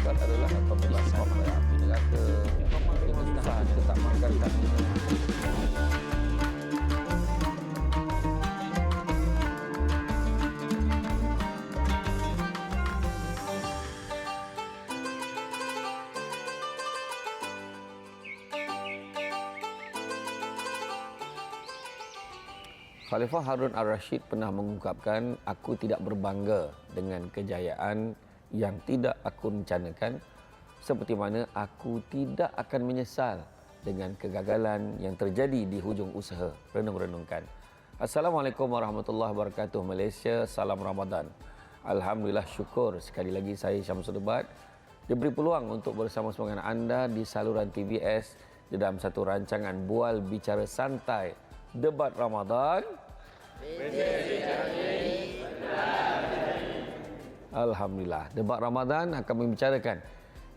Akad adalah pembebasan dari api neraka dengan usaha kita tak makan kami. Khalifah Harun Ar-Rashid pernah mengungkapkan, aku tidak berbangga dengan kejayaan yang tidak aku rencanakan, seperti mana aku tidak akan menyesal dengan kegagalan yang terjadi di hujung usaha. Renung-renungkan. Assalamualaikum warahmatullahi wabarakatuh Malaysia, salam Ramadan. Alhamdulillah, syukur sekali lagi saya Syamsul Debat diberi peluang untuk bersama-sama dengan anda di saluran TVS di dalam satu rancangan Bual Bicara Santai Debat Ramadan. Alhamdulillah, debat Ramadan akan membicarakan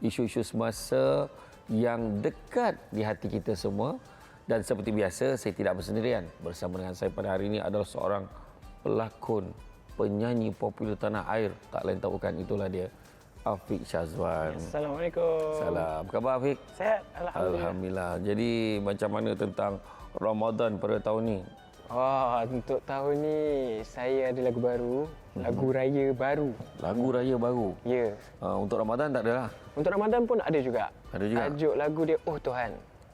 isu-isu semasa yang dekat di hati kita semua. Dan seperti biasa, saya tidak bersendirian. Bersama dengan saya pada hari ini adalah seorang pelakon, penyanyi popular tanah air. Tak lain tak bukan, itulah dia, Afiq Syazwan. Assalamualaikum. Salam. Apa khabar Afiq? Sehat, Alhamdulillah. Alhamdulillah. Jadi macam mana tentang Ramadan pada tahun ni? Untuk tahun ni saya ada lagu baru, lagu raya baru. Lagu raya baru? Ya. Untuk Ramadan tak ada lah? Untuk Ramadan pun ada juga. Ada juga? Tajuk lagu dia Oh Tuhan.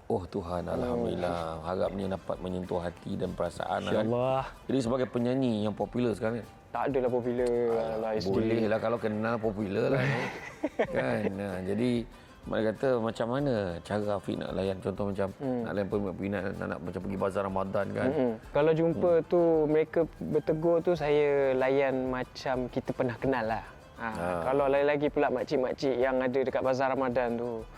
Oh Tuhan, Alhamdulillah. Harapnya dapat menyentuh hati dan perasaan. InsyaAllah. Jadi sebagai penyanyi yang popular sekarang ni? Tak adalah popular. Boleh lah kalau kenal popular lah. Kan? Jadi mereka kata macam mana cara Afiq nak layan, contoh macam nak layan peminat nak macam pergi bazar Ramadan kan. Kalau jumpa tu mereka bertegur tu, saya layan macam kita pernah kenal lah. Kalau lain lagi pula makcik-makcik yang ada dekat bazar Ramadan tu.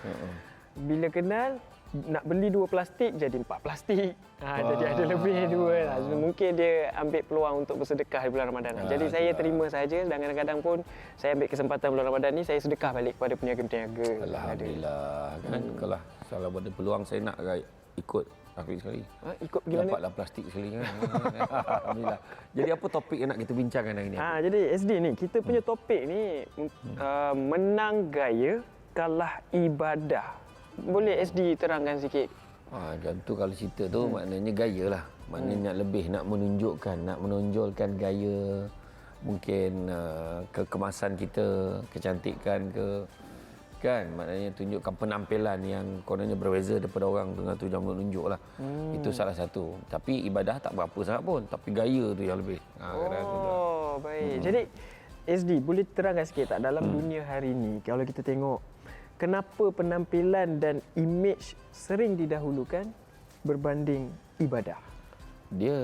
Bila kenal, nak beli 2 plastik jadi 4 plastik. Jadi ada lebih 2 lah. Mungkin dia ambil peluang untuk bersedekah di bulan Ramadan. Jadi saya terima saja, dan kadang-kadang pun saya ambil kesempatan bulan Ramadan ni, saya sedekah balik kepada peniaga-peniaga. Alhamdulillah. Kan kalau ada peluang saya nak ikut Afiq sekali. Ikut gimana? Dapatlah plastik sekali kan. Alhamdulillah. Jadi apa topik yang nak kita bincangkan hari ni? Jadi SD ni, kita punya topik ni menang gaya, kalah ibadah. Boleh SD terangkan sikit? Macam tu kalau cerita tu maknanya gaya lah. Maknanya nak lebih, nak menunjukkan, nak menonjolkan gaya. Mungkin kekemasan kita, kecantikan ke. Kan? Maknanya tunjukkan penampilan yang kononnya berbeza daripada orang dengan tujuan menunjuk lah. Itu salah satu. Tapi ibadah tak berapa sangat pun. Tapi gaya tu yang lebih. Baik. Jadi SD, boleh terangkan sikit tak dalam dunia hari ni, kalau kita tengok, kenapa penampilan dan imej sering didahulukan berbanding ibadah? Dia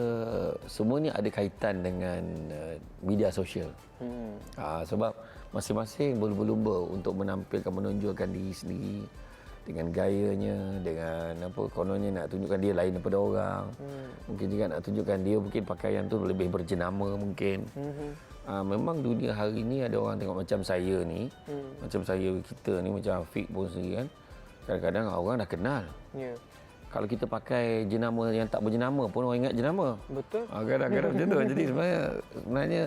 semua ni ada kaitan dengan media sosial. Sebab masing-masing berlumba-lumba untuk menampilkan, menonjolkan diri sendiri dengan gayanya, dengan apa, kononnya nak tunjukkan dia lain daripada orang. Mungkin juga nak tunjukkan dia mungkin pakaian tu lebih berjenama mungkin. Memang dunia hari ni ada orang tengok macam saya ni, macam kita ni, macam Afiq pun sendiri kan. Kadang-kadang orang dah kenal. Kalau kita pakai jenama yang tak berjenama pun orang ingat jenama. Betul. Kadang-kadang macam tu. Jadi sebenarnya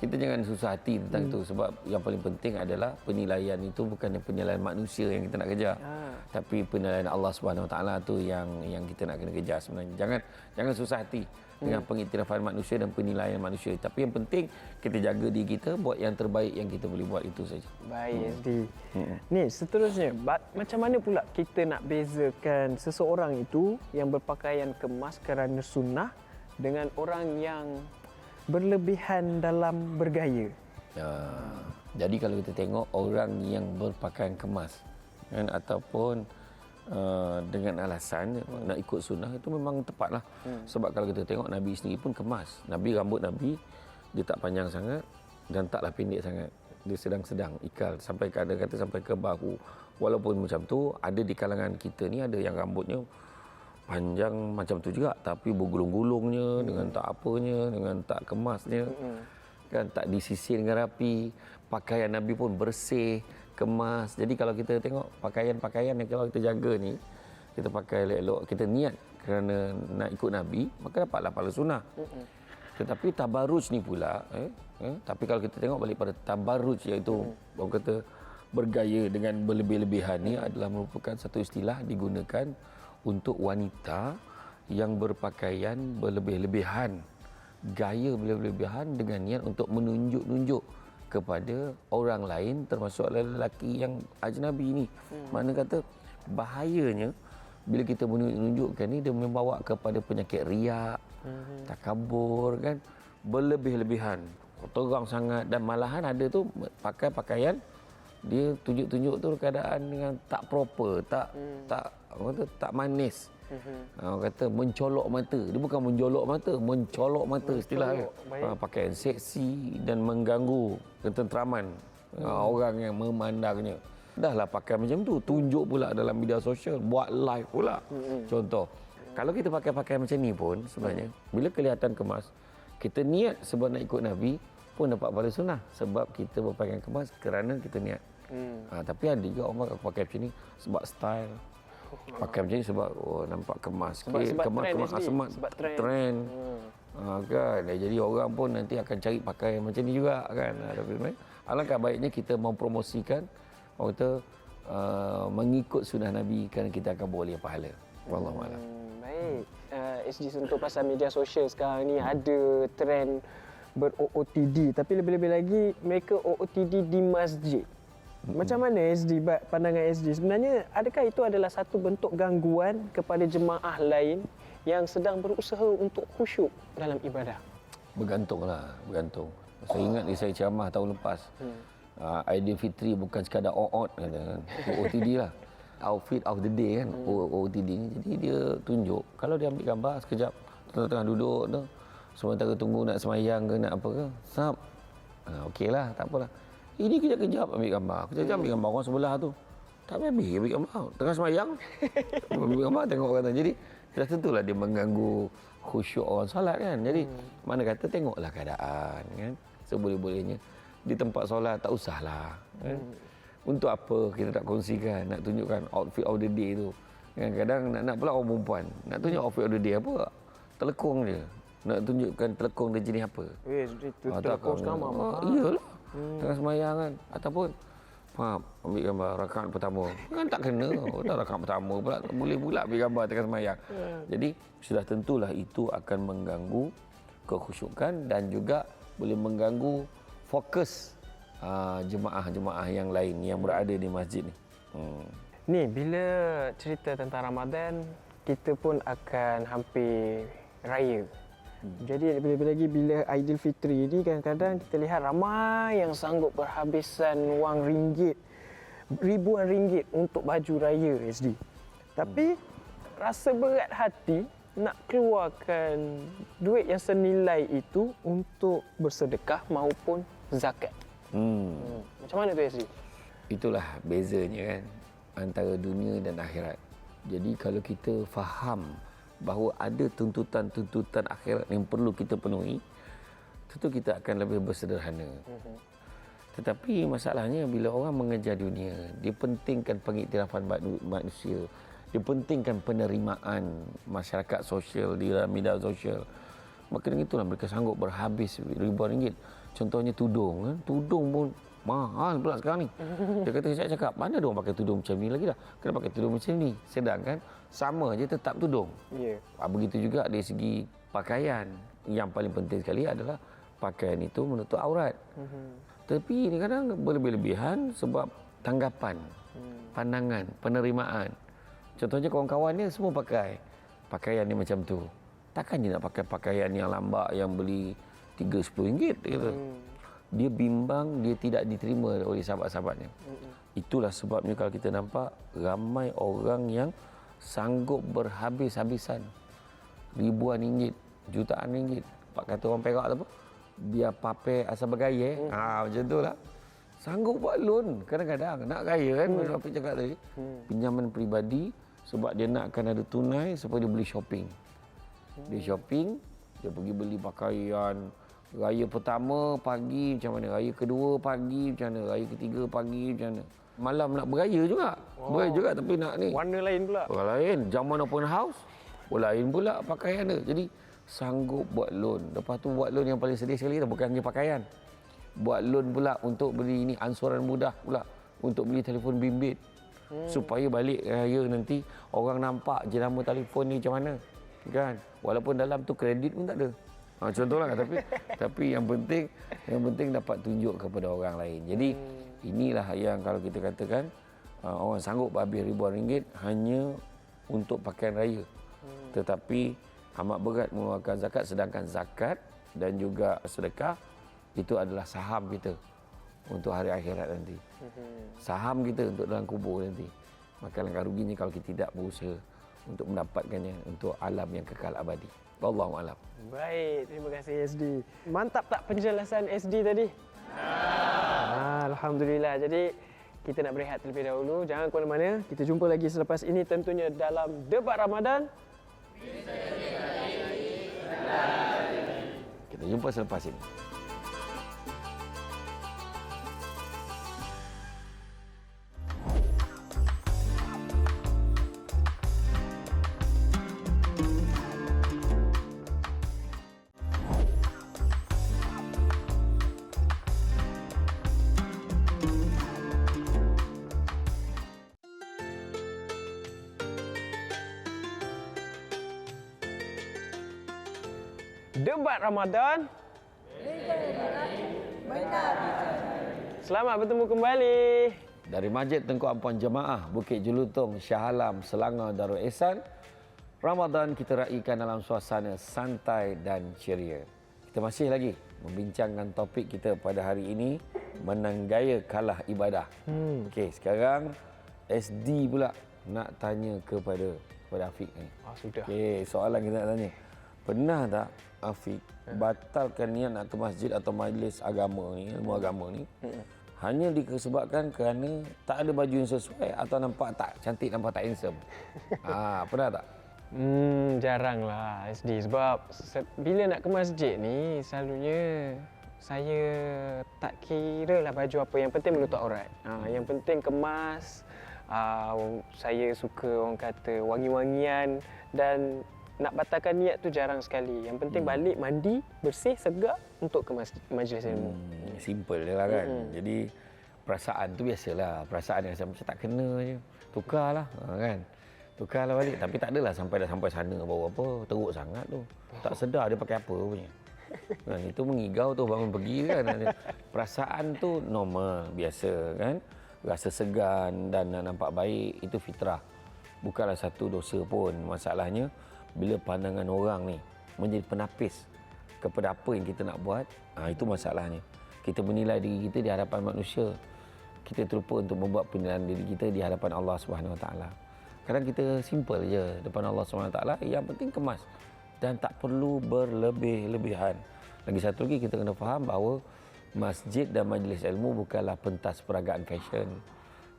kita jangan susah hati tentang itu, sebab yang paling penting adalah penilaian itu bukannya penilaian manusia yang kita nak kejar. Tapi penilaian Allah Subhanahu Wa Taala tu yang kita nak kena kejar sebenarnya. Jangan susah hati dengan pengiktirafan manusia dan penilaian manusia. Tapi yang penting kita jaga diri kita, buat yang terbaik yang kita boleh buat, itu saja. Baik, SD. Ni seterusnya, macam mana pula kita nak bezakan seseorang itu yang berpakaian kemas kerana sunnah dengan orang yang berlebihan dalam bergaya? Jadi kalau kita tengok orang yang berpakaian kemas kan, ataupun dengan alasan nak ikut sunnah, itu memang tepatlah. Sebab kalau kita tengok Nabi sendiri pun kemas. Rambut Nabi dia tak panjang sangat dan taklah pendek sangat. Dia sedang-sedang ikal, sampai kadang-kadang sampai ke bahu. Walaupun macam tu, ada di kalangan kita ni ada yang rambutnya panjang macam tu juga, tapi bergulung-gulungnya, dengan tak apanya, dengan tak kemasnya. Kan, tak disisir dengan rapi. Pakaian Nabi pun bersih, kemas. Jadi kalau kita tengok pakaian-pakaian yang kalau kita jaga ni, kita pakai elok-elok, kita niat kerana nak ikut Nabi, maka dapatlah pahala sunnah. Tetapi tabarruj ni pula, tapi kalau kita tengok balik pada tabarruj, iaitu orang kata bergaya dengan berlebih-lebihan ni adalah merupakan satu istilah digunakan untuk wanita yang berpakaian berlebih-lebihan, gaya berlebih-lebihan dengan niat untuk menunjuk-nunjuk kepada orang lain termasuk lelaki yang ajnabi ni. Mana kata bahayanya bila kita menunjukkan ni dia membawa kepada penyakit riak, takabur kan, berlebih-lebihan, terang sangat dan malahan ada tu pakai pakaian dia tunjuk-tunjuk tu keadaan dengan tak proper, tak manis. Orang kata mencolok mata. Dia bukan menjolok mata, mencolok mata istilah dia. Pakaian seksi dan mengganggu ketenteraman orang yang memandangnya. Dahlah pakai macam tu, tunjuk pula dalam media sosial, buat live pula. Contoh, kalau kita pakai pakaian macam ni pun sebenarnya bila kelihatan kemas, kita niat sebab nak ikut Nabi pun dapat pahala sunnah sebab kita berpakaian kemas kerana kita niat. Tapi ada juga orang pakai macam ni sebab style. Pakai macam ni sebab nampak kemas sikit, kemas sebab trend. Kan. Jadi orang pun nanti akan cari pakai macam ni juga kan. Alangkah baiknya kita mempromosikan orang kata mengikut sunnah Nabi kerana kita akan boleh pahala. Wallahu a'lam. Baik. SG sentuh pasal media sosial sekarang ni ada trend ber-OOTD tapi lebih-lebih lagi mereka OOTD di masjid. Macam mana SG, pandangan SG? Sebenarnya adakah itu adalah satu bentuk gangguan kepada jemaah lain yang sedang berusaha untuk khusyuk dalam ibadah? Bergantunglah. Saya ingat saya ceramah tahun lepas. Aidilfitri bukan sekadar OOT kata kan. OOTD lah. Outfit of the day kan. OOTD ni. Jadi dia tunjuk. Kalau dia ambil gambar sekejap tengah-tengah duduk tu, sementara tunggu nak semayang ke nak apa ke, sap. Okeylah, tak apalah. Ini kejap-kejap ambil gambar. Kejap-kejap ambil gambar orang sebelah tu. Tak habis ambil gambar. Tengah semayang, ambil gambar tengok orang tu. Jadi, sudah tentulah dia mengganggu khusyuk orang solat kan. Jadi, mana kata tengoklah keadaan kan. Seboleh-bolehnya. Di tempat solat tak usahlah. Kan? Untuk apa kita tak kongsikan, nak tunjukkan outfit of the day tu. Kadang-kadang nak pula orang perempuan. Nak tunjuk outfit of the day apa? Telekung dia. Nak tunjukkan telekung dia jenis apa. Telekung sekarang iyalah. Tengah semayang kan. Ataupun ambil gambar rakaat pertama. Kan tak kena. Dah rakaat pertama pula. Boleh pula ambil gambar tengah semayang. Jadi sudah tentulah itu akan mengganggu kekhusyukan dan juga boleh mengganggu fokus jemaah-jemaah yang lain yang berada di masjid ni. Ni bila cerita tentang Ramadan, kita pun akan hampir raya. Jadi lebih-lebih lagi bila Aidilfitri ni kadang-kadang kita lihat ramai yang sanggup berhabisan wang ringgit, ribuan ringgit untuk baju raya SD. Tapi rasa berat hati nak keluarkan duit yang senilai itu untuk bersedekah maupun zakat. Macam mana tu SD? Itulah bezanya kan antara dunia dan akhirat. Jadi kalau kita faham bahawa ada tuntutan-tuntutan akhirat yang perlu kita penuhi, tentu kita akan lebih bersederhana. Tetapi masalahnya bila orang mengejar dunia, dia pentingkan pengiktirafan manusia, dia pentingkan penerimaan masyarakat sosial di dalam media sosial. Maka dengan itulah mereka sanggup berhabis ribuan ringgit. Contohnya tudung kan, tudung pun mahal pula sekarang ni. Dia kata, saya cakap, mana dia orang pakai tudung macam ni lagi dah? Kena pakai tudung macam ni. Sedangkan sama je tetap tudung. Begitu juga dari segi pakaian. Yang paling penting sekali adalah pakaian itu menutup aurat. Tapi ini kadang berlebih-lebihan sebab tanggapan, pandangan, penerimaan. Contohnya kawan-kawan dia semua pakai pakaian ni macam tu. Takkan dia nak pakai pakaian yang lambak yang beli 3-10 ringgit gitu. Dia bimbang, dia tidak diterima oleh sahabat-sahabatnya. Itulah sebabnya kalau kita nampak ramai orang yang sanggup berhabis-habisan ribuan ringgit, jutaan ringgit. Pak kata orang Perak tu apa? Biar pape asal bergaya. Macam itulah. Sanggup buat loan kadang-kadang nak kaya kan, macam Afiq cakap tadi. Pinjaman peribadi sebab dia nakkan ada tunai supaya dia beli shopping. Dia shopping, dia pergi beli pakaian. Raya pertama pagi macam mana, raya kedua pagi macam mana, raya ketiga pagi macam mana. Malam nak beraya juga. Beraya juga tapi nak ni. Warna lain pula. Warna lain. Zaman open house, lain pula pakaian dia. Jadi sanggup buat loan. Lepas tu buat loan yang paling sedih sekali tu bukan hanya pakaian. Buat loan pula untuk beli ini ansuran mudah pula. untuk beli telefon bimbit. Supaya balik raya nanti orang nampak jenama telefon ni macam mana. Kan? Walaupun dalam tu kredit pun tak ada. Contohlah, tapi yang penting dapat tunjuk kepada orang lain. Jadi inilah yang kalau kita katakan orang sanggup habis ribuan ringgit hanya untuk pakaian raya. Tetapi amat berat mengeluarkan zakat, sedangkan zakat dan juga sedekah itu adalah saham kita untuk hari akhirat nanti. Saham kita untuk dalam kubur nanti. Maka langkah ruginya kalau kita tidak berusaha untuk mendapatkannya untuk alam yang kekal abadi. Wallahu a'lam. Baik, terima kasih SD. Mantap tak penjelasan SD tadi? Alhamdulillah. Jadi kita nak berehat terlebih dahulu. Jangan ke mana-mana. Kita jumpa lagi selepas ini tentunya dalam Debat Ramadan. Kita jumpa selepas ini. Debat Ramadan. Selamat bertemu kembali. Dari Masjid Tengku Ampuan Jemaah Bukit Jelutong, Shah Alam, Selangor, Darul Ehsan, Ramadan kita raikan dalam suasana santai dan ceria. Kita masih lagi membincangkan topik kita pada hari ini, menang gaya kalah ibadah. Okey, sekarang SD pula nak tanya kepada Afiq ni. Sudah. Okey, soalan kita nak tanya. Pernah tak Afiq batalkan niat nak ke masjid atau majlis agama ni, ilmu agama ni, hanya disebabkan kerana tak ada baju yang sesuai atau nampak tak cantik, nampak tak handsome? Pernah tak? Jarang lah SD. Sebab bila nak ke masjid ni, selalunya saya tak kira lah baju apa. Yang penting menutup aurat. Yang penting kemas. Saya suka orang kata wangi-wangian dan nak batalkan niat tu jarang sekali. Yang penting balik mandi, bersih, segar untuk ke majlis ilmu. Simple je lah kan. Jadi perasaan tu biasalah. Perasaan yang macam tak kena je. Tukarlah kan. Tukarlah balik. Tapi tak adalah sampai sana baru apa. Teruk sangat tu. Tak sedar dia pakai apa punya. Kan, itu mengigau tu bangun pergi kan. Perasaan tu normal, biasa kan. Rasa segan dan nak nampak baik itu fitrah. Bukanlah satu dosa pun. Masalahnya bila pandangan orang ni menjadi penapis kepada apa yang kita nak buat, itu masalahnya. Kita menilai diri kita di hadapan manusia. Kita terlupa untuk membuat penilaian diri kita di hadapan Allah Subhanahu Wa Taala. Kadang kita simple je depan Allah Subhanahu Wa Taala, yang penting kemas dan tak perlu berlebih-lebihan. Lagi satu lagi kita kena faham bahawa masjid dan majlis ilmu bukanlah pentas peragaan fashion,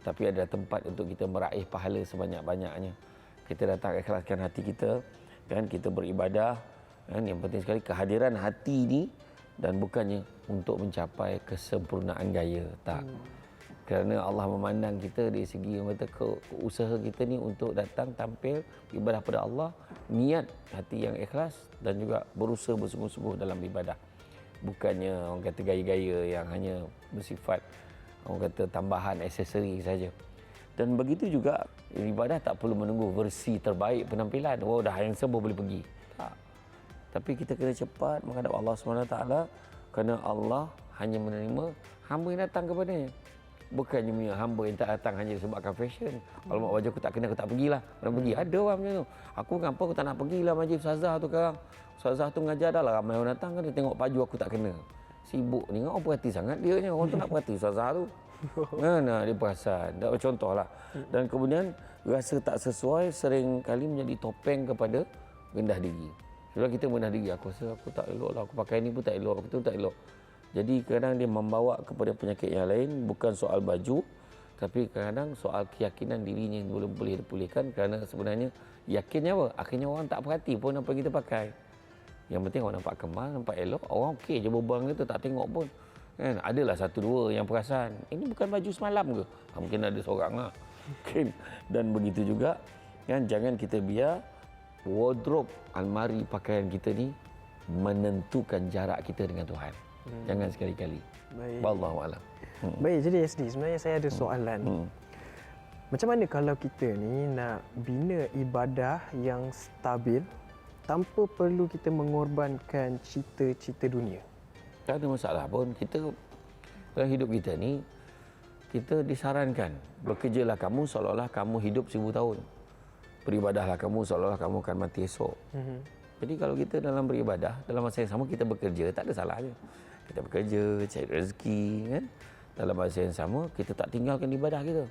tapi adalah tempat untuk kita meraih pahala sebanyak-banyaknya. Kita datang ikhlaskan hati kita, kan, kita beribadah, kan, yang penting sekali kehadiran hati ni, dan bukannya untuk mencapai kesempurnaan gaya, tak. Kerana Allah memandang kita dari segi yang kata usaha kita ni untuk datang tampil ibadah pada Allah, niat hati yang ikhlas dan juga berusaha bersungguh-sungguh dalam ibadah. Bukannya orang kata gaya-gaya yang hanya bersifat orang kata tambahan aksesori saja. Dan begitu juga ibadah tak perlu menunggu versi terbaik penampilan. Dah handsome boleh pergi. Tak. Tapi kita kena cepat menghadap Allah SWT, kerana Allah hanya menerima hamba yang datang kepadanya. Bukannya punya hamba yang tak datang hanya disebabkan fashion. Kalau mak baju aku tak kena, aku tak pergilah. Orang pergi. Ada orang macam tu. Aku kenapa aku tak nak pergilah majlis Ustazah tu sekarang. Ustazah tu mengajar dah lah. Ramai orang datang kan dia tengok baju aku tak kena. Sibuk ni. Orang perhati sangat dia ni. Orang tu nak perhati Ustazah tu. Mana dia perasan. Contohlah. Dan kemudian rasa tak sesuai sering kali menjadi topeng kepada rendah diri. Sebab kita rendah diri. Aku rasa aku tak elok lah. Aku pakai ni pun tak elok. Aku tu tak elok. Jadi kadang dia membawa kepada penyakit yang lain, bukan soal baju, tapi kadang soal keyakinan dirinya yang belum boleh dipulihkan, kerana sebenarnya yakinnya apa? Akhirnya orang tak perhati pun apa kita pakai. Yang penting orang nampak kemas, nampak elok, orang okey je berbual kita, tak tengok pun. Kan? Adalah satu dua yang perasan, ini bukan baju semalam ke? Mungkin ada seorang lah. Dan begitu juga, kan, jangan kita biar wardrobe, almari pakaian kita ni menentukan jarak kita dengan Tuhan. Jangan sekali-kali. Baik. Wallahu a'lam. Baik, jadi SD sebenarnya saya ada soalan. Macam mana kalau kita ni nak bina ibadah yang stabil tanpa perlu kita mengorbankan cita-cita dunia? Tak ada masalah pun. Kita dalam hidup kita ni, kita disarankan bekerjalah kamu seolah-olah kamu hidup 1000 tahun. Beribadahlah kamu seolah-olah kamu akan mati esok. Jadi kalau kita dalam beribadah, dalam masa yang sama kita bekerja, tak ada salahnya. Kita bekerja, cari rezeki, kan? Dalam masa yang sama kita tak tinggalkan ibadah kita.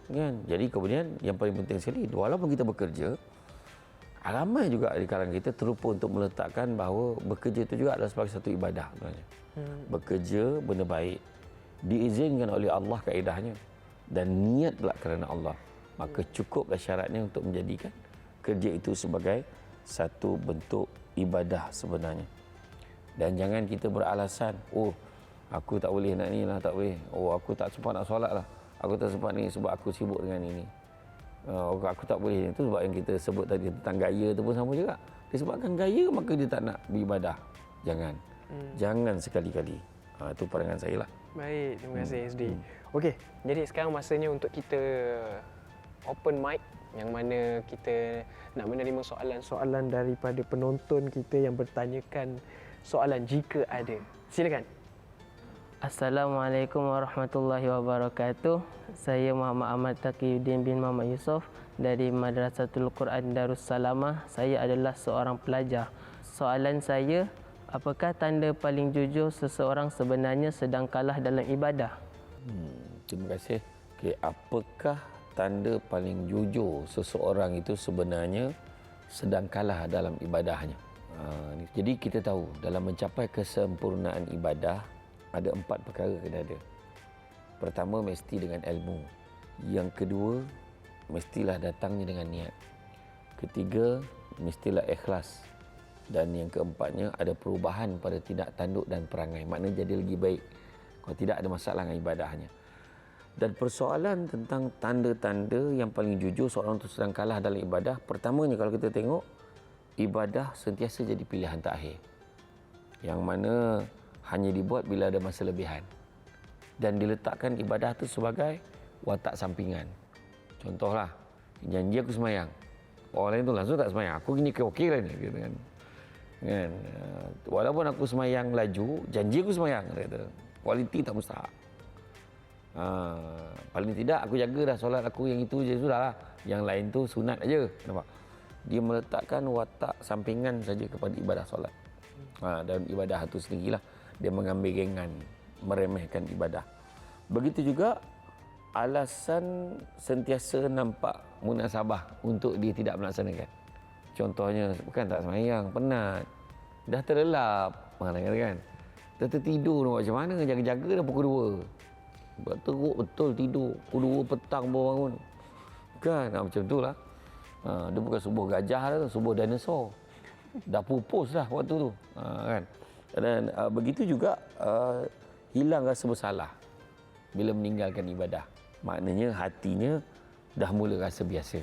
Kan? Jadi kemudian yang paling penting sekali, walaupun kita bekerja, ramai juga di kalangan kita terlupa untuk meletakkan bahawa bekerja itu juga adalah sebagai satu ibadah sebenarnya. Bekerja benda baik, diizinkan oleh Allah kaedahnya, dan niat pula kerana Allah, maka cukuplah syaratnya untuk menjadikan kerja itu sebagai satu bentuk ibadah sebenarnya. Dan jangan kita beralasan, oh aku tak boleh nak ni lah, tak boleh, oh aku tak sempat nak solat lah, aku tak sempat ni sebab aku sibuk dengan ini, aku tak boleh. Itu sebab yang kita sebut tadi tentang gaya tu pun sama juga. Disebabkan gaya maka dia tak nak beribadah. Jangan sekali-kali. Itu pandangan saya lah. Baik, terima kasih SD. Okey, jadi sekarang masanya untuk kita open mic, yang mana kita nak menerima soalan-soalan daripada penonton kita yang bertanyakan soalan jika ada. Silakan. Assalamualaikum warahmatullahi wabarakatuh. Saya Muhammad Ahmad Taqiyuddin bin Muhammad Yusof dari Madrasatul Quran Darussalamah. Saya adalah seorang pelajar. Soalan saya, apakah tanda paling jujur seseorang sebenarnya sedang kalah dalam ibadah? Terima kasih. Okay, apakah tanda paling jujur seseorang itu sebenarnya sedang kalah dalam ibadahnya? Jadi kita tahu dalam mencapai kesempurnaan ibadah ada 4 perkara kena ada. Pertama, mesti dengan ilmu. Yang kedua, mestilah datangnya dengan niat. Ketiga, mestilah ikhlas. Dan yang keempatnya, ada perubahan pada tindak tanduk dan perangai. Maknanya jadi lagi baik kalau tidak ada masalah dengan ibadahnya. Dan persoalan tentang tanda-tanda yang paling jujur seorang itu sedang kalah dalam ibadah, pertamanya kalau kita tengok, ibadah sentiasa jadi pilihan terakhir. Yang mana hanya dibuat bila ada masa lebihan. Dan diletakkan ibadah itu sebagai watak sampingan. Contohlah, janji aku semayang. Orang lain tu langsung tak semayang. Aku gini okey lah ni. Gitu kan. Walaupun aku semayang laju, janji aku semayang. Kata. Kualiti tak mustahak. Paling tidak aku jaga dah solat aku yang itu je sudah lah. Yang lain tu sunat aja. Nampak? Dia meletakkan watak sampingan saja kepada ibadah solat. Dan ibadah itu sendirilah dia mengambil ringan, meremehkan ibadah. Begitu juga alasan sentiasa nampak munasabah untuk dia tidak melaksanakan. Contohnya, bukan tak semayang, penat, dah terlelap, kan? Dah tertidur, nak buat macam mana? Jaga-jaga dah pukul 2. Teruk betul tidur, pukul 2 petang baru bangun. Kan, macam tu lah. Dia bukan subuh gajah dah, subuh dinosaur. Dah pupus dah waktu tu. Kan? Dan begitu juga hilang rasa bersalah bila meninggalkan ibadah. Maknanya hatinya dah mula rasa biasa.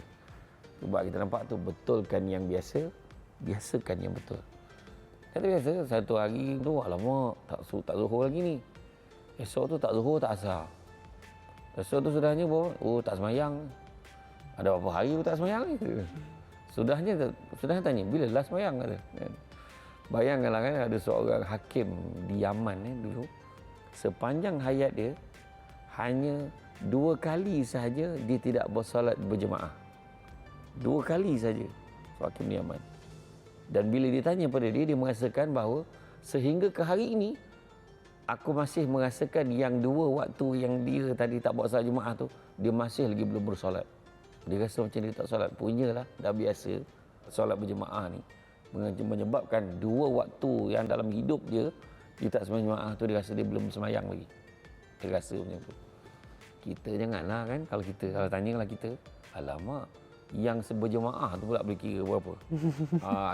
Sebab kita nampak tu, betulkan yang biasa, biasakan yang betul. Kata biasa, satu hari tu, alamak, tak zuhur lagi ni. Esok tu tak zuhur, tak asar. Esok tu sudahnya, tak semayang. Ada berapa hari pun tak semayang ni? Sudahnya tanya, bila last semayang? Kata. Bayangkanlah kan, ada seorang hakim di Yaman dulu, sepanjang hayat dia, hanya 2 kali sahaja dia tidak bersolat berjemaah. 2 kali saja hakim di Yaman. Dan bila ditanya pada dia, dia merasakan bahawa sehingga ke hari ini, aku masih merasakan yang 2 waktu yang dia tadi tak buat solat jemaah tu, dia masih lagi belum bersolat. Dia rasa macam dia tak solat. Punyalah, dah biasa solat berjemaah ni. Menyebabkan 2 waktu yang dalam hidup dia tak semayang jemaah tu, dia rasa dia belum semayang lagi. Dia rasa macam tu. Kita janganlah kan, kalau tanyalah kita, alamak, yang berjemaah tu pula boleh kira berapa.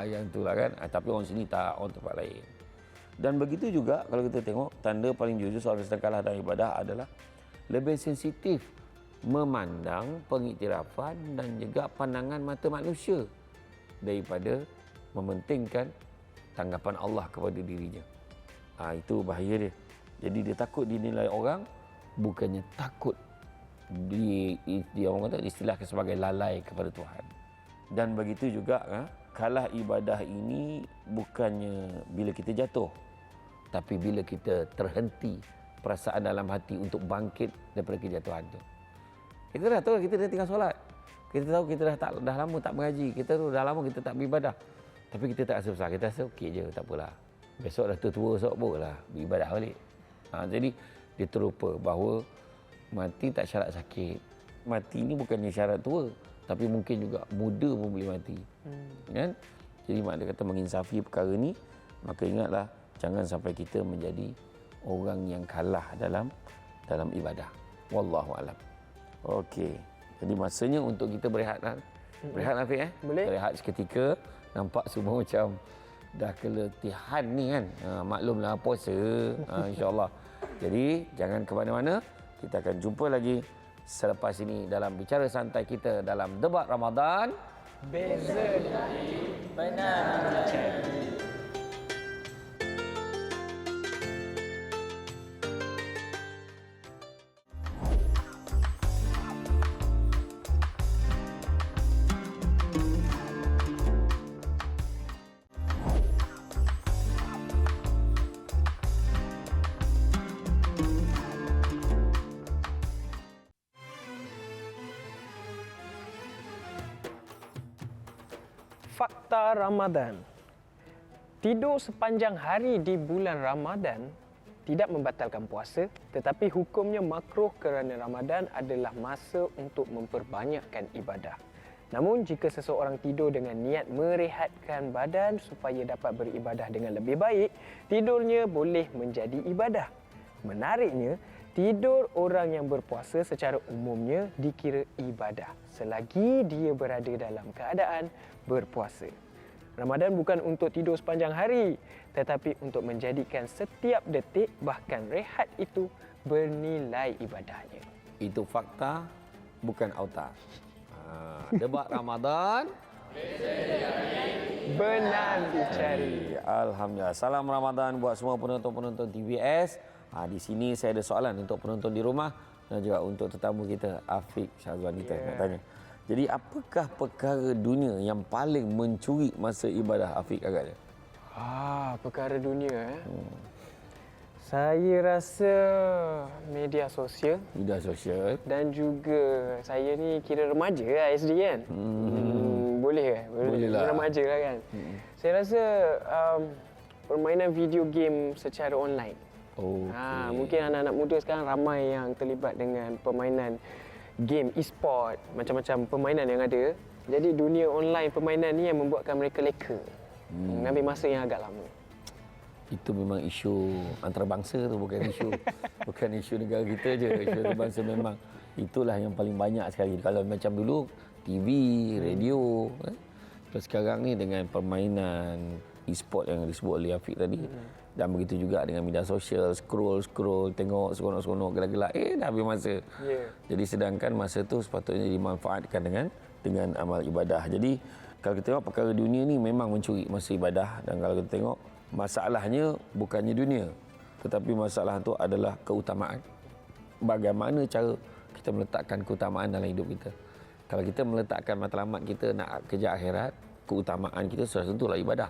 Yang tu lah kan. Tapi orang sini tak, orang tempat lain. Dan begitu juga kalau kita tengok, tanda paling jujur seorang sedang kalah dalam ibadah adalah lebih sensitif memandang pengiktirafan dan juga pandangan mata manusia daripada mementingkan tanggapan Allah kepada dirinya. Itu bahaya dia. Jadi dia takut dinilai orang, bukannya takut dia orang kata istilahkan sebagai lalai kepada Tuhan. Dan begitu juga kalah ibadah ini bukannya bila kita jatuh, tapi bila kita terhenti perasaan dalam hati untuk bangkit daripada kejatuhan tu. Kita dah tahu kita dah tinggal solat. Kita tahu kita dah lama tak mengaji. Kita tahu dah lama kita tak beribadah. Tapi kita tak rasa besar. Kita rasa okey je, tak apalah. Besok dah tua-tua, esok bolehlah beribadah balik. Jadi dia terlupa bahawa mati tak syarat sakit. Mati ni bukannya syarat tua, tapi mungkin juga muda pun boleh mati. Kan? Jadi mak dia kata menginsafi perkara ni, maka ingatlah jangan sampai kita menjadi orang yang kalah dalam ibadah. Wallahu alam. Okey. Jadi masanya untuk kita berehat kan? Berehat Afiq Boleh. Berehat seketika. Nampak semua macam dah keletihan ni kan. Maklumlah puasa. InsyaAllah. Jadi jangan ke mana-mana. Kita akan jumpa lagi selepas ini dalam bicara santai kita dalam debat Ramadan. Beza dari benar. Fakta Ramadan. Tidur sepanjang hari di bulan Ramadan tidak membatalkan puasa, tetapi hukumnya makruh kerana Ramadan adalah masa untuk memperbanyakkan ibadah. Namun jika seseorang tidur dengan niat merehatkan badan supaya dapat beribadah dengan lebih baik, tidurnya boleh menjadi ibadah. Menariknya, tidur orang yang berpuasa secara umumnya dikira ibadah selagi dia berada dalam keadaan berpuasa. Ramadan bukan untuk tidur sepanjang hari, tetapi untuk menjadikan setiap detik bahkan rehat itu bernilai ibadahnya. Itu fakta, bukan auta. Debat Ramadan Benar dicari. Alhamdulillah. Salam Ramadan buat semua penonton-penonton TVS. Di sini saya ada soalan untuk penonton di rumah dan juga untuk tetamu kita Afiq Syazwan kita nak tanya. Jadi apakah perkara dunia yang paling mencuri masa ibadah Afiq agaknya? Perkara dunia Saya rasa media sosial. Media sosial. Dan juga saya ni kira remaja lah SD kan. Boleh ke? Boleh lah. Remaja lah kan. Saya rasa permainan video game secara online. Okay. Mungkin anak-anak muda sekarang ramai yang terlibat dengan permainan game e-sport, macam-macam permainan yang ada. Jadi dunia online permainan ni yang membuatkan mereka leka. Mengambil masa yang agak lama. Itu memang isu antarabangsa tu, bukan isu negara kita je. Isu antarabangsa memang itulah yang paling banyak sekali. Kalau macam dulu TV, radio, terus sekarang ni dengan permainan e-sport yang disebut oleh Afiq tadi. Dan begitu juga dengan media sosial, scroll, tengok seronok-seronok, gelak-gelak, dah habis masa. Jadi sedangkan masa tu sepatutnya dimanfaatkan dengan amal ibadah. Jadi kalau kita tengok perkara dunia ni memang mencuri masa ibadah. Dan kalau kita tengok masalahnya bukannya dunia, tetapi masalah tu adalah keutamaan. Bagaimana cara kita meletakkan keutamaan dalam hidup kita. Kalau kita meletakkan matlamat kita nak kejar akhirat, keutamaan kita sudah tentulah ibadah.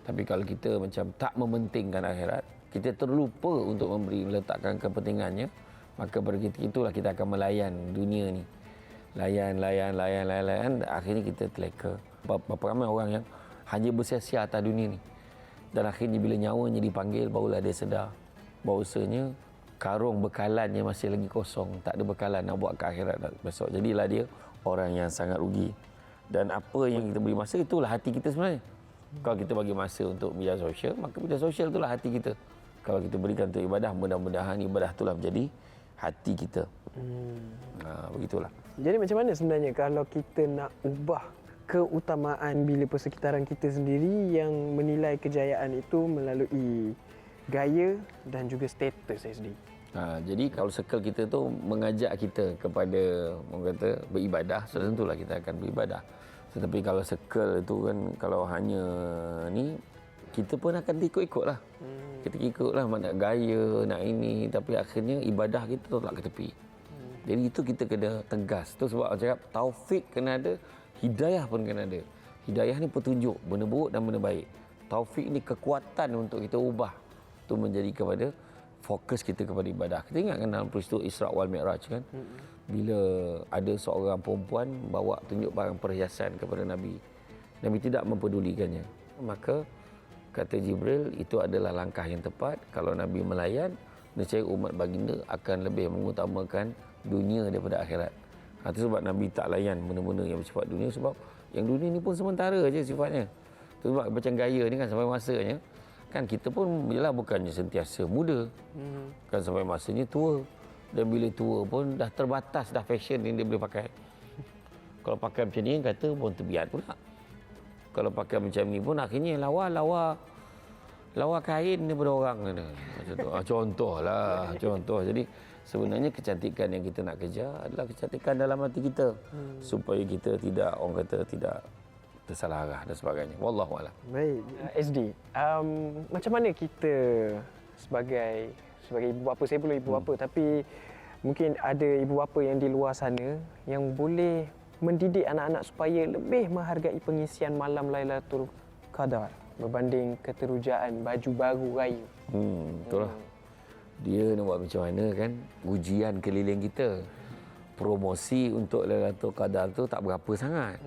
Tapi kalau kita macam tak mementingkan akhirat, kita terlupa untuk meletakkan kepentingannya, maka begitu itulah kita akan melayan dunia ni. Layan, akhirnya kita terleka. Berapa ramai orang yang hanya bersia-sia atas dunia ni. Dan akhirnya bila nyawanya dipanggil, barulah dia sedar bahawasanya karung bekalannya masih lagi kosong. Tak ada bekalan nak buat ke akhirat besok. Jadilah dia orang yang sangat rugi. Dan apa yang kita beri masa, itulah hati kita sebenarnya. Kalau kita bagi masa untuk media sosial, maka media sosial itulah hati kita. Kalau kita berikan untuk ibadah, mudah-mudahan ibadah itulah menjadi hati kita. Begitulah. Jadi macam mana sebenarnya kalau kita nak ubah keutamaan bila persekitaran kita sendiri yang menilai kejayaan itu melalui gaya dan juga status saya sendiri? Jadi kalau circle kita tu mengajak kita kepada orang kata beribadah, sudah tentulah kita akan beribadah. Tetapi kalau circle itu kan, kalau hanya ni, kita pun akan ikut-ikutlah. Kita ikutlah nak gaya, nak ini, tapi akhirnya ibadah kita tolak ke tepi. Jadi itu kita kena tegas. Tu sebab orang cakap taufik kena ada, hidayah pun kena ada. Hidayah ni petunjuk, benda buruk dan benda baik. Taufik ni kekuatan untuk kita ubah. Tu menjadi kepada fokus kita kepada ibadah. Kita ingatkan dalam peristiwa Isra wal Mi'raj kan. Bila ada seorang perempuan bawa tunjuk barang perhiasan kepada Nabi. Nabi tidak mempedulikannya. Maka kata Jibril, itu adalah langkah yang tepat. Kalau Nabi melayan, nescaya umat baginda akan lebih mengutamakan dunia daripada akhirat. Itu sebab Nabi tak layan benda-benda yang bersifat dunia, sebab yang dunia ni pun sementara je sifatnya. Itu sebab macam gaya ni kan sampai masanya, kan kita pun yalah bukannya sentiasa muda. Kan sampai masanya tua. Dan bila tua pun dah terbatas dah fashion yang dia boleh pakai. Kalau pakai macam ni kata pun terbiat pula. Kalau pakai macam ni pun akhirnya lawa kain daripada orang. Macam tu. Contohlah, contoh. Jadi sebenarnya kecantikan yang kita nak kejar adalah kecantikan dalam hati kita. Supaya kita tidak, orang kata tidak tersalah arah dan sebagainya. Wallahualam. Baik, SD. Macam mana kita sebagai ibu bapa, saya belum ibu bapa, tapi mungkin ada ibu bapa yang di luar sana yang boleh mendidik anak-anak supaya lebih menghargai pengisian malam Lailatul Qadar berbanding keterujaan baju baru raya. Itulah. Dia nak buat macam mana kan, ujian keliling kita. Promosi untuk Lailatul Qadar tu tak berapa sangat.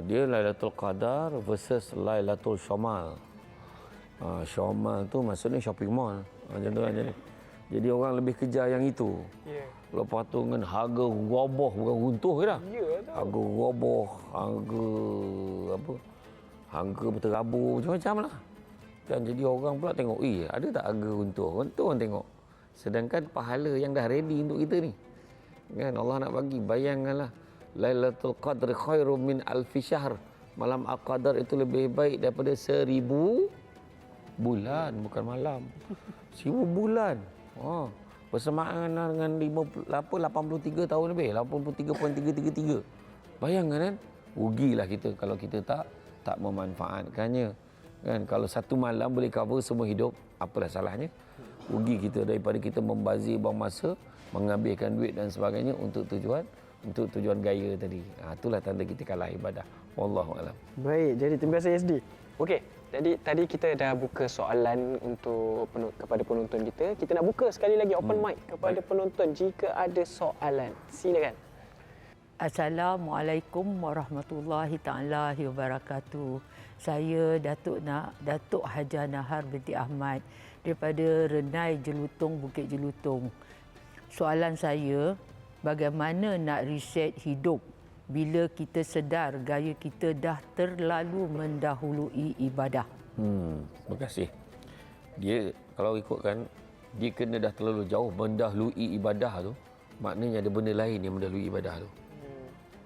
Dia Lailatul Qadar versus Lailatul Syamal. Syamal tu maksudnya shopping mall. Macam tu kan. Jadi orang lebih kejar yang itu. Lepas tu dengan harga roboh, bukan runtuh ke dah. Harga roboh, harga berterabur, macam-macam lah. Kan jadi orang pula tengok, ada tak harga runtuh? Runtuh orang tengok. Sedangkan pahala yang dah ready untuk kita ni. Kan Allah nak bagi, bayangkanlah. Lailatul Qadr khairum min alfi syahr. Malam Al-Qadar itu lebih baik daripada 1000 bulan, bukan malam. 1000 bulan. Bersamaan dengan 83 tahun lebih, 83.333. Bayangkan kan, rugilah kita kalau kita tak memanfaatkannya. Kan kalau satu malam boleh cover semua hidup, apalah salahnya? Rugi kita daripada kita membazir buang masa, mengambilkan duit dan sebagainya untuk tujuan gaya tadi. Itulah tanda kita kalah ibadah. Wallahualam. Baik, jadi terima kasih SD. Okey, jadi tadi kita dah buka soalan untuk kepada penonton kita. Kita nak buka sekali lagi open mic kepada penonton jika ada soalan. Silakan. Assalamualaikum warahmatullahi taala wabarakatuh. Saya Datuk Haja Nahar binti Ahmad daripada Renai Jelutong, Bukit Jelutong. Soalan saya, bagaimana nak reset hidup bila kita sedar gaya kita dah terlalu mendahului ibadah? Terima kasih. Dia kalau ikutkan, dia kena dah terlalu jauh mendahului ibadah tu, maknanya ada benda lain yang mendahului ibadah tu.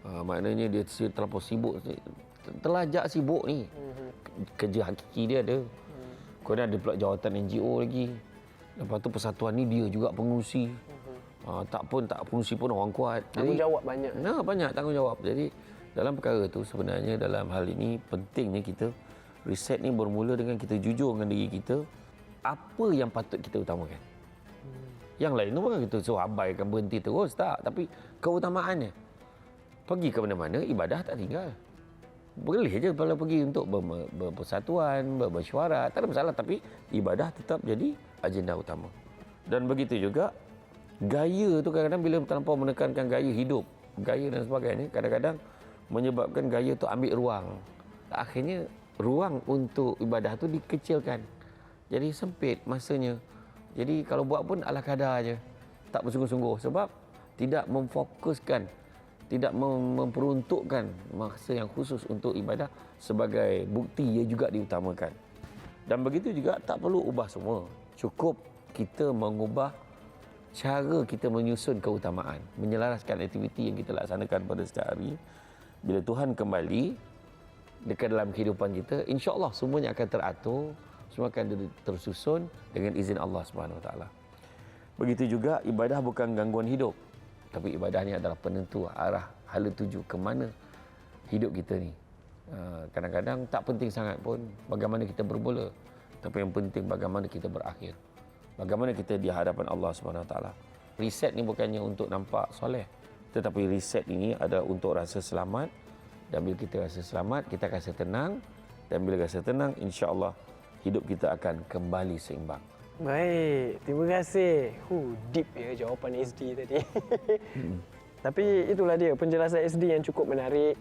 Maknanya dia terlalu sibuk, terlajak sibuk ni. Kerja hakiki dia ada. Kemudian ada pula jawatan NGO lagi. Lepas tu persatuan ni dia juga pengurusi. Tak pengurusi pun orang kuat. Tanggungjawab banyak. Banyak tanggungjawab. Jadi dalam perkara tu sebenarnya dalam hal ini pentingnya kita reset ni bermula dengan kita jujur dengan diri kita. Apa yang patut kita utamakan. Yang lain tu bukan kita suruh abaikan, berhenti terus. Tak. Tapi keutamaannya. Pergi ke mana-mana, ibadah tak tinggal. Boleh je kalau pergi untuk berpersatuan, bermesyuarat, tak ada masalah. Tapi ibadah tetap jadi agenda utama. Dan begitu juga, gaya tu kadang-kadang bila terlampau menekankan gaya hidup, gaya dan sebagainya, kadang-kadang menyebabkan gaya tu ambil ruang. Akhirnya, ruang untuk ibadah tu dikecilkan. Jadi sempit masanya. Jadi kalau buat pun ala kadar je. Tak bersungguh-sungguh sebab tidak memfokuskan, tidak memperuntukkan masa yang khusus untuk ibadah sebagai bukti ia juga diutamakan. Dan begitu juga tak perlu ubah semua. Cukup kita mengubah cara kita menyusun keutamaan, menyelaraskan aktiviti yang kita laksanakan pada setiap hari. Bila Tuhan kembali dekat dalam kehidupan kita, insya-Allah semuanya akan teratur, semua akan tersusun dengan izin Allah Subhanahu Wa Taala. Begitu juga ibadah bukan gangguan hidup. Tapi ibadah ni adalah penentu arah hala tuju ke mana hidup kita ni. Kadang-kadang tak penting sangat pun bagaimana kita bermula. Tapi yang penting bagaimana kita berakhir. Bagaimana kita di hadapan Allah Subhanahu Wa Taala. Reset ni bukannya untuk nampak soleh. Tetapi reset ini adalah untuk rasa selamat. Dan bila kita rasa selamat, kita rasa tenang. Dan bila rasa tenang, insya-Allah hidup kita akan kembali seimbang. Baik, terima kasih. Deep ya jawapan SD tadi. Tapi itulah dia penjelasan SD yang cukup menarik.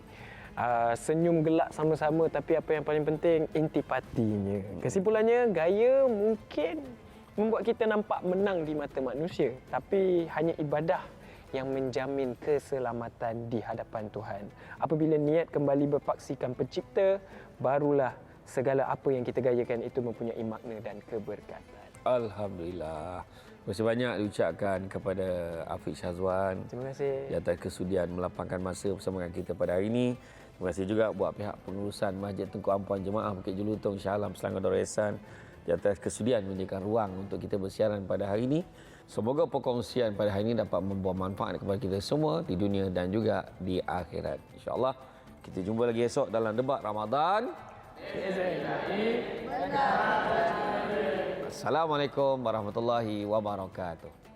Senyum gelak sama-sama, tapi apa yang paling penting intipatinya. Kesimpulannya, gaya mungkin membuat kita nampak menang di mata manusia, tapi hanya ibadah yang menjamin keselamatan di hadapan Tuhan. Apabila niat kembali berpaksikan Pencipta, barulah segala apa yang kita gayakan itu mempunyai makna dan keberkatan. Alhamdulillah. Terima kasih banyak diucapkan kepada Afiq Syazwan. Terima kasih. Di atas kesudian melapangkan masa bersama dengan kita pada hari ini. Terima kasih juga buat pihak pengurusan Masjid Tunku Ampuan Jemaah Bukit Jelutong Shah Alam Selangor Darul Ihsan di atas kesudian menyediakan ruang untuk kita bersiaran pada hari ini. Semoga perkongsian pada hari ini dapat membawa manfaat kepada kita semua di dunia dan juga di akhirat. InsyaAllah kita jumpa lagi esok dalam debat Ramadan. Assalamualaikum warahmatullahi wabarakatuh.